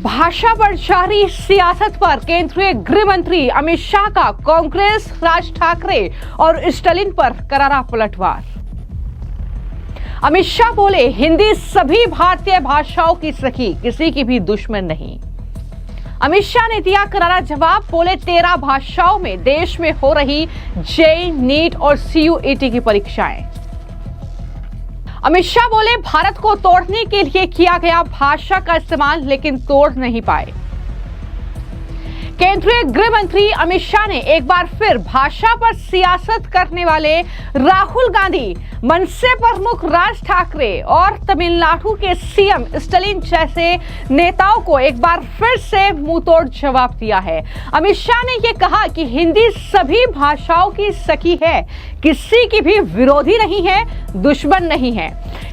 भाषा पर जारी सियासत पर केंद्रीय गृह मंत्री अमित शाह का कांग्रेस, राज ठाकरे और स्टालिन पर करारा पलटवार। अमित शाह बोले, हिंदी सभी भारतीय भाषाओं की सखी, किसी की भी दुश्मन नहीं। अमित शाह ने दिया करारा जवाब, बोले 13 भाषाओं में देश में हो रही जेईई, नीट और सीयूईटी की परीक्षाएं। अमित शाह बोले, भारत को तोड़ने के लिए किया गया भाषा का इस्तेमाल, लेकिन तोड़ नहीं पाए। केंद्रीय गृह मंत्री अमित शाह ने एक बार फिर भाषा पर सियासत करने वाले राहुल गांधी, मनसे प्रमुख राज ठाकरे और तमिलनाडु के सीएम स्टालिन जैसे नेताओं को एक बार फिर से मुंहतोड़ जवाब दिया है। अमित शाह ने यह कहा कि हिंदी सभी भाषाओं की सखी है, किसी की भी विरोधी नहीं है, दुश्मन नहीं है।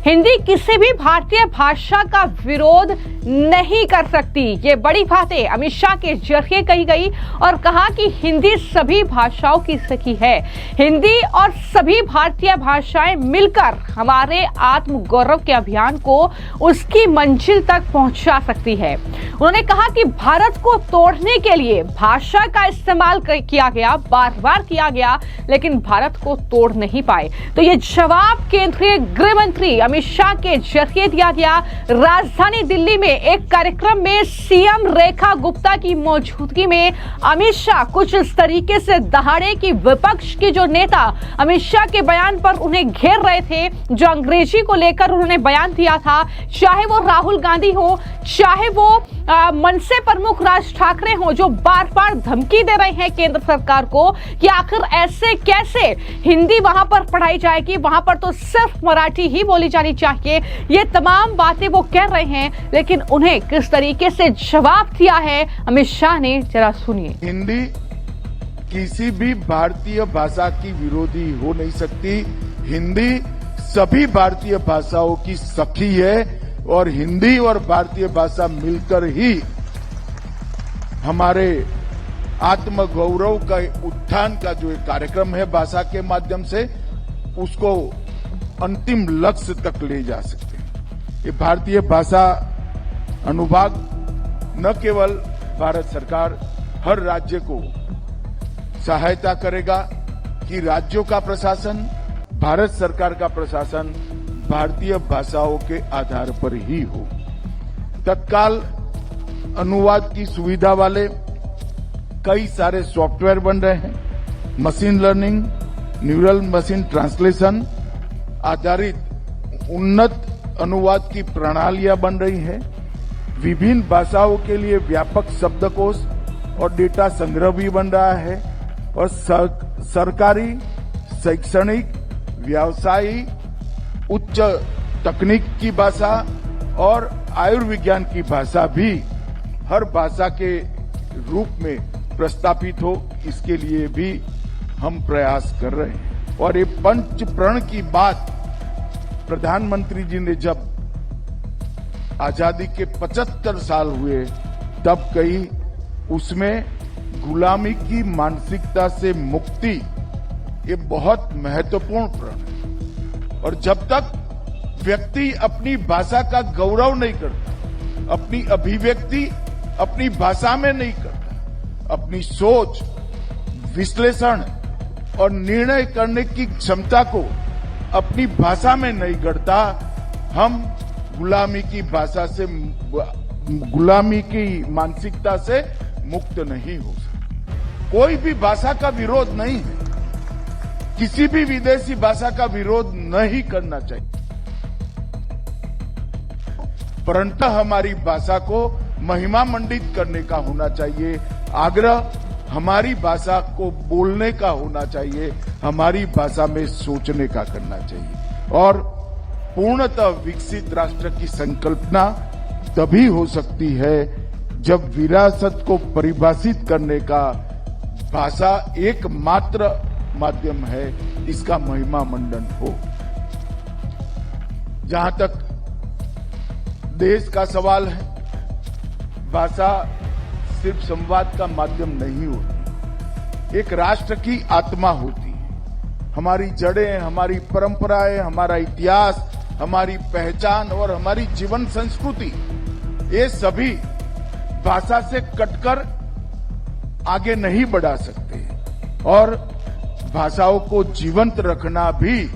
हिंदी किसी भी भारतीय भाषा का विरोध नहीं कर सकती। ये बड़ी बातें अमित शाह के जरिए कही गई और कहा कि हिंदी सभी भाषाओं की सखी है। हिंदी और सभी भारतीय भाषाएं मिलकर हमारे आत्मगौरव के अभियान को उसकी मंजिल तक पहुंचा सकती है। उन्होंने कहा कि भारत को तोड़ने के लिए भाषा का इस्तेमाल किया गया, बार बार किया गया, लेकिन भारत को तोड़ नहीं पाए। तो ये जवाब केंद्रीय गृह मंत्री अमित शाह के जरिए दिया गया। राजधानी दिल्ली में एक कार्यक्रम में सीएम रेखा गुप्ता की मौजूदगी में अमित शाह कुछ इस तरीके से दहाड़े कि विपक्ष के जो नेता अमित शाह के बयान पर उन्हें घेर रहे थे, जो अंग्रेजी को लेकर उन्होंने बयान दिया था, चाहे वो राहुल गांधी हो, चाहे वो मनसे प्रमुख राज ठाकरे हो, जो बार बार धमकी दे रहे हैं केंद्र सरकार को कि आखिर ऐसे कैसे हिंदी वहां पर पढ़ाई जाएगी, वहां पर तो सिर्फ मराठी ही बोली जानी चाहिए। ये तमाम बातें वो कह रहे हैं, लेकिन उन्हें किस तरीके से जवाब दिया है अमित शाह ने, जरा सुनिए। हिंदी किसी भी भारतीय भाषा की विरोधी हो नहीं सकती। हिंदी सभी भारतीय भाषाओं की सखी है और हिंदी और भारतीय भाषा मिलकर ही हमारे आत्मगौरव का उत्थान का जो एक कार्यक्रम है भाषा के माध्यम से, उसको अंतिम लक्ष्य तक ले जा सकते हैं। ये भारतीय भाषा अनुभाग न केवल भारत सरकार हर राज्य को सहायता करेगा कि राज्यों का प्रशासन, भारत सरकार का प्रशासन भारतीय भाषाओं के आधार पर ही हो। तत्काल अनुवाद की सुविधा वाले कई सारे सॉफ्टवेयर बन रहे हैं। Machine learning, neural machine translation आधारित उन्नत अनुवाद की प्रणालियां बन रही है। विभिन्न भाषाओं के लिए व्यापक शब्दकोश और डेटा संग्रह भी बन रहा है और सरकारी, शैक्षणिक, व्यावसायिक, उच्च तकनीक की भाषा और आयुर्विज्ञान की भाषा भी हर भाषा के रूप में प्रस्तापित हो, इसके लिए भी हम प्रयास कर रहे हैं। और ये पंच प्रण की बात प्रधानमंत्री जी ने जब आजादी के 75 साल हुए तब कही, उसमें गुलामी की मानसिकता से मुक्ति ये बहुत महत्वपूर्ण प्रण है। और जब तक व्यक्ति अपनी भाषा का गौरव नहीं करता, अपनी अभिव्यक्ति अपनी भाषा में नहीं करता, अपनी सोच, विश्लेषण और निर्णय करने की क्षमता को अपनी भाषा में नहीं गढ़ता, हम गुलामी की भाषा से, गुलामी की मानसिकता से मुक्त नहीं हो सकते। कोई भी भाषा का विरोध नहीं है, किसी भी विदेशी भाषा का विरोध नहीं करना चाहिए, परंतु हमारी भाषा को महिमा मंडित करने का होना चाहिए। आग्रह हमारी भाषा को बोलने का होना चाहिए, हमारी भाषा में सोचने का करना चाहिए। और पूर्णतः विकसित राष्ट्र की संकल्पना तभी हो सकती है जब विरासत को परिभाषित करने का भाषा एकमात्र माध्यम है, इसका महिमा मंडन हो। जहां तक देश का सवाल है, भाषा सिर्फ संवाद का माध्यम नहीं होती, एक राष्ट्र की आत्मा होती है। हमारी जड़ें, हमारी परंपराएं, हमारा इतिहास, हमारी पहचान और हमारी जीवन संस्कृति, ये सभी भाषा से कटकर आगे नहीं बढ़ा सकते और भाषाओं को जीवंत रखना भी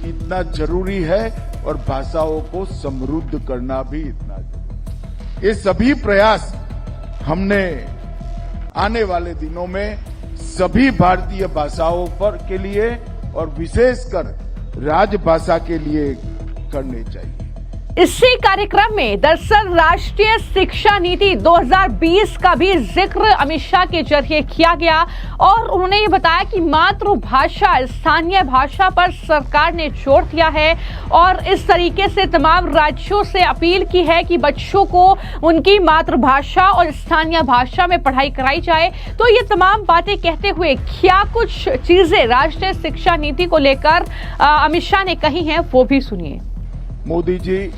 इतना जरूरी है और भाषाओं को समृद्ध करना भी इतना जरूरी है। ये सभी प्रयास हमने आने वाले दिनों में सभी भारतीय भाषाओं पर के लिए और विशेषकर राजभाषा के लिए करने चाहिए। इसी कार्यक्रम में दरअसल राष्ट्रीय शिक्षा नीति 2020 का भी जिक्र अमित शाह के जरिए किया गया और उन्होंने ये बताया कि मातृभाषा स्थानीय भाषा पर सरकार ने जोर दिया है और इस तरीके से तमाम राज्यों से अपील की है कि बच्चों को उनकी मातृभाषा और स्थानीय भाषा में पढ़ाई कराई जाए। तो ये तमाम बातें कहते हुए क्या कुछ चीजें राष्ट्रीय शिक्षा नीति को लेकर अमित शाह ने कही हैं वो भी सुनिए। मोदी जी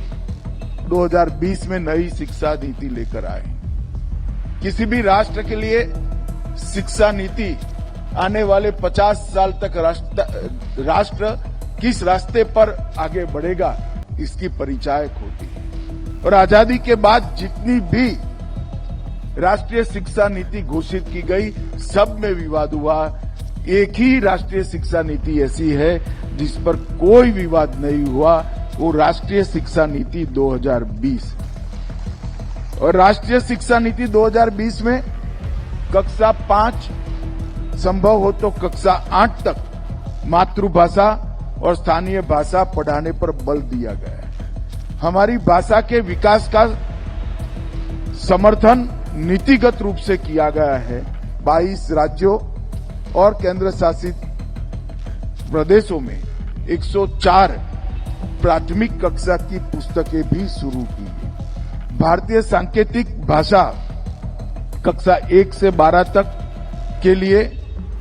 2020 में नई शिक्षा नीति लेकर आए। किसी भी राष्ट्र के लिए शिक्षा नीति आने वाले 50 साल तक राष्ट्र किस रास्ते पर आगे बढ़ेगा इसकी परिचायक होती है। और आजादी के बाद जितनी भी राष्ट्रीय शिक्षा नीति घोषित की गई सब में विवाद हुआ। एक ही राष्ट्रीय शिक्षा नीति ऐसी है जिस पर कोई विवाद नहीं हुआ, वो राष्ट्रीय शिक्षा नीति 2020 और राष्ट्रीय शिक्षा नीति 2020 में कक्षा 5 संभव हो तो कक्षा 8 तक मातृभाषा और स्थानीय भाषा पढ़ाने पर बल दिया गया है। हमारी भाषा के विकास का समर्थन नीतिगत रूप से किया गया है। 22 राज्यों और केंद्र शासित प्रदेशों में 104 प्राथमिक कक्षा की पुस्तकें भी शुरू की गई। भारतीय सांकेतिक भाषा कक्षा 1 से 12 तक के लिए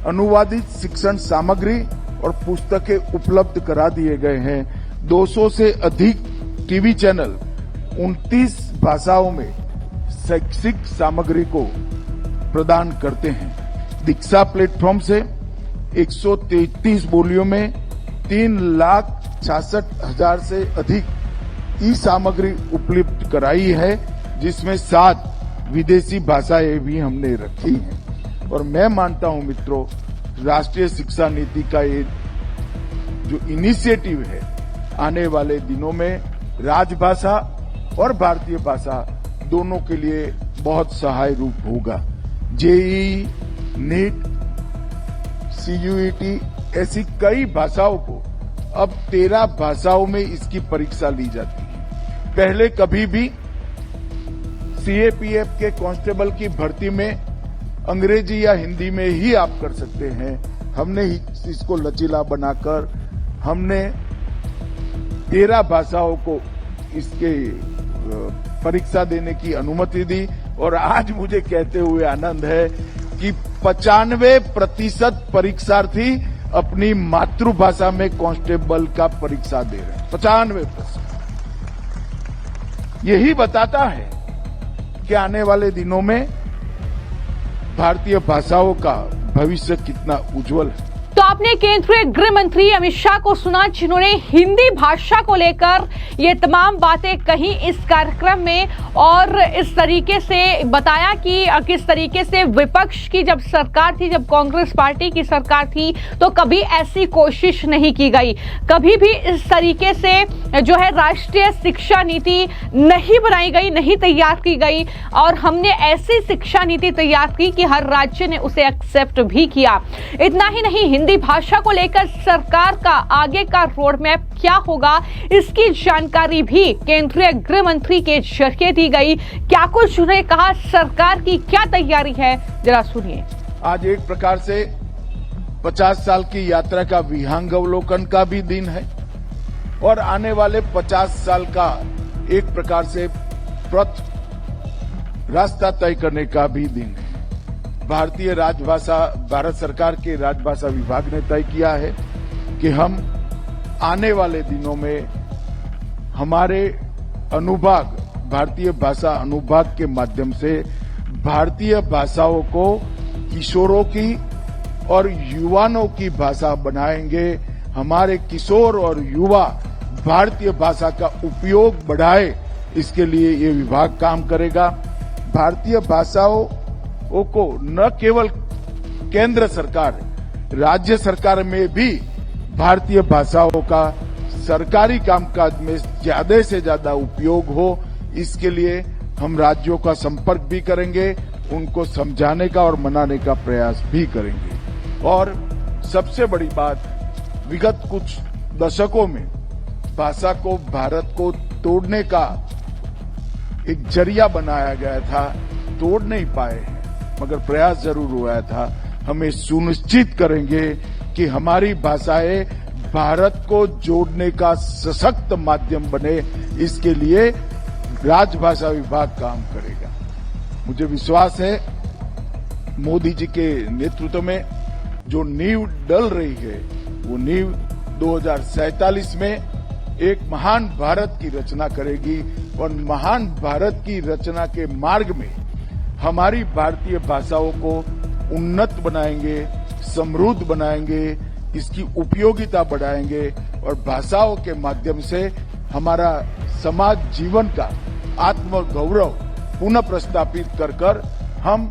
अनुवादित शिक्षण सामग्री और पुस्तकें उपलब्ध करा दिए गए हैं। 200 से अधिक टीवी चैनल 29 भाषाओं में शैक्षिक सामग्री को प्रदान करते हैं। दीक्षा प्लेटफॉर्म से 133 बोलियों में 3,66,000 से अधिक ई सामग्री उपलब्ध कराई है, जिसमें 7 विदेशी भाषाएं भी हमने रखी हैं। और मैं मानता हूं मित्रों, राष्ट्रीय शिक्षा नीति का ये जो इनिशिएटिव है आने वाले दिनों में राजभाषा और भारतीय भाषा दोनों के लिए बहुत सहाय रूप होगा। जेईई, नीट, सीयूईटी ऐसी कई भाषाओं को अब 13 भाषाओं में इसकी परीक्षा ली जाती है। पहले कभी भी सीएपीएफ के कांस्टेबल की भर्ती में अंग्रेजी या हिंदी में ही आप कर सकते हैं। हमने इसको लचीला बनाकर हमने 13 भाषाओं को इसके परीक्षा देने की अनुमति दी और आज मुझे कहते हुए आनंद है कि 95% परीक्षार्थी अपनी मातृभाषा में कांस्टेबल का परीक्षा दे रहे हैं। 95%। यही बताता है कि आने वाले दिनों में भारतीय भाषाओं का भविष्य कितना उज्जवल है। तो आपने केंद्रीय गृह मंत्री अमित शाह को सुना, जिन्होंने हिंदी भाषा को लेकर ये तमाम बातें कही इस कार्यक्रम में और इस तरीके से बताया कि किस तरीके से विपक्ष की जब सरकार थी, जब कांग्रेस पार्टी की सरकार थी, तो कभी ऐसी कोशिश नहीं की गई, कभी भी इस तरीके से जो है राष्ट्रीय शिक्षा नीति नहीं बनाई गई, नहीं तैयार की गई और हमने ऐसी शिक्षा नीति तैयार की कि हर राज्य ने उसे एक्सेप्ट भी किया। इतना ही नहीं, हिंदी भाषा को लेकर सरकार का आगे का रोड मैप क्या होगा, इसकी जानकारी भी केंद्रीय गृह मंत्री के जरिए दी गई। क्या कुछ उन्होंने कहा, सरकार की क्या तैयारी है, जरा सुनिए। आज एक प्रकार से 50 साल की यात्रा का विहंगावलोकन का भी दिन है और आने वाले 50 साल का एक प्रकार से पथ रास्ता तय करने का भी दिन है। भारतीय राजभाषा, भारत सरकार के राजभाषा विभाग ने तय किया है कि हम आने वाले दिनों में हमारे अनुभाग, भारतीय भाषा अनुभाग के माध्यम से भारतीय भाषाओं को किशोरों की और युवाओं की भाषा बनाएंगे। हमारे किशोर और युवा भारतीय भाषा का उपयोग बढ़ाए, इसके लिए ये विभाग काम करेगा। भारतीय भाषाओं को न केवल केंद्र सरकार, राज्य सरकार में भी भारतीय भाषाओं का सरकारी कामकाज में ज्यादा से ज्यादा उपयोग हो, इसके लिए हम राज्यों का संपर्क भी करेंगे, उनको समझाने का और मनाने का प्रयास भी करेंगे। और सबसे बड़ी बात, विगत कुछ दशकों में भाषा को भारत को तोड़ने का एक जरिया बनाया गया था, तोड़ नहीं पाए हैं, मगर प्रयास जरूर हुआ था। हमें सुनिश्चित करेंगे कि हमारी भाषाएं भारत को जोड़ने का सशक्त माध्यम बने, इसके लिए राजभाषा विभाग काम करेगा। मुझे विश्वास है मोदी जी के नेतृत्व में जो नींव डल रही है, वो नींव 2047 में एक महान भारत की रचना करेगी और महान भारत की रचना के मार्ग में हमारी भारतीय भाषाओं को उन्नत बनाएंगे, समृद्ध बनाएंगे, इसकी उपयोगिता बढ़ाएंगे और भाषाओं के माध्यम से हमारा समाज जीवन का आत्मगौरव पुनः प्रस्थापित कर हम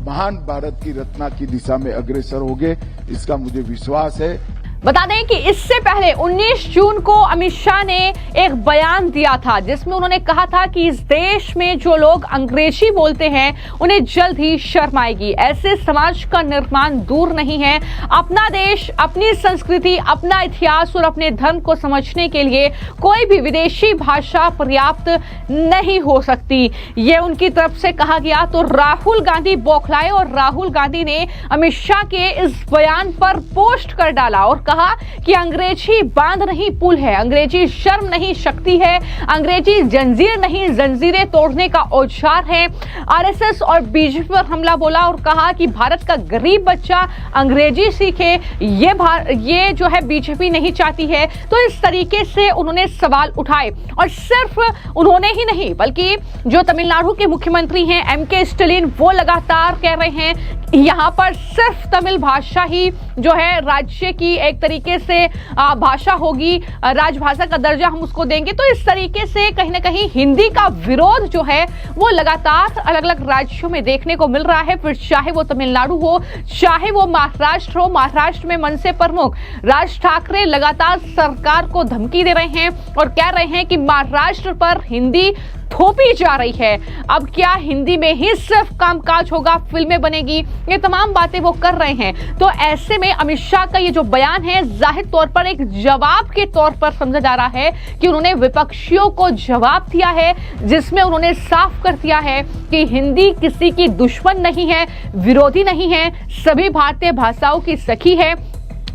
महान भारत की रचना की दिशा में अग्रसर होंगे, इसका मुझे विश्वास है। बता दें कि इससे पहले 19 जून को अमित शाह ने एक बयान दिया था जिसमें उन्होंने कहा था कि इस देश में जो लोग अंग्रेजी बोलते हैं उन्हें जल्द ही शर्म आएगी। ऐसे समाज का निर्माण दूर नहीं है। अपना देश, अपनी संस्कृति, अपना इतिहास और अपने धर्म को समझने के लिए कोई भी विदेशी भाषा पर्याप्त नहीं हो सकती, ये उनकी तरफ से कहा गया। तो राहुल गांधी बौखलाए और राहुल गांधी ने अमित शाह के इस बयान पर पोस्ट कर डाला और कहा कि अंग्रेजी बांध नहीं पुल है, अंग्रेजी शर्म नहीं शक्ति है, अंग्रेजी जंजीर नहीं जंजीरें तोड़ने का औजार है। आरएसएस और बीजेपी पर हमला बोला और कहा कि भारत का गरीब बच्चा अंग्रेजी सीखे, ये जो है बीजेपी नहीं चाहती है। तो इस तरीके से उन्होंने सवाल उठाए और सिर्फ उन्होंने ही नहीं बल्कि जो तमिलनाडु के मुख्यमंत्री हैं एमके स्टालिन, वो लगातार कह रहे हैं यहां पर सिर्फ तमिल भाषा ही जो है राज्य की एक तरीके से भाषा होगी, राजभाषा का दर्जा हम उसको देंगे। तो इस तरीके से कहीं ना कहीं हिंदी का विरोध जो है वो लगातार अलग अलग राज्यों में देखने को मिल रहा है। फिर चाहे वो तमिलनाडु हो, चाहे वो महाराष्ट्र हो, महाराष्ट्र में मनसे प्रमुख राज ठाकरे लगातार सरकार को धमकी दे रहे हैं और कह रहे हैं कि महाराष्ट्र पर हिंदी थोपी जा रही है। अब क्या हिंदी में ही सिर्फ कामकाज होगा, फिल्में बनेगी, ये तमाम बातें वो कर रहे हैं। तो ऐसे में अमित शाह का ये जो बयान है जाहिर तौर पर एक जवाब के तौर पर समझा जा रहा है कि उन्होंने विपक्षियों को जवाब दिया है, जिसमें उन्होंने साफ कर दिया है कि हिंदी किसी की दुश्मन नहीं है, विरोधी नहीं है, सभी भारतीय भाषाओं की सखी है।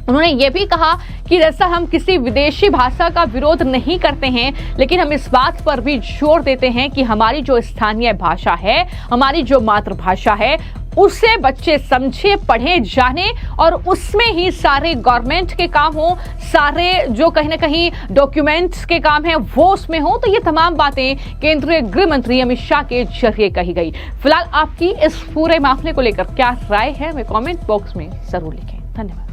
उन्होंने ये भी कहा कि जैसा हम किसी विदेशी भाषा का विरोध नहीं करते हैं, लेकिन हम इस बात पर भी जोर देते हैं कि हमारी जो स्थानीय भाषा है, हमारी जो मातृभाषा है, उसे बच्चे समझे, पढ़े, जाने और उसमें ही सारे गवर्नमेंट के काम हो, सारे जो कहीं ना कहीं डॉक्यूमेंट्स के काम है वो उसमें हो। तो ये तमाम बातें केंद्रीय गृह मंत्री अमित शाह के जरिए कही गई। फिलहाल आपकी इस पूरे मामले को लेकर क्या राय है, हमें कमेंट बॉक्स में जरूर लिखें। धन्यवाद।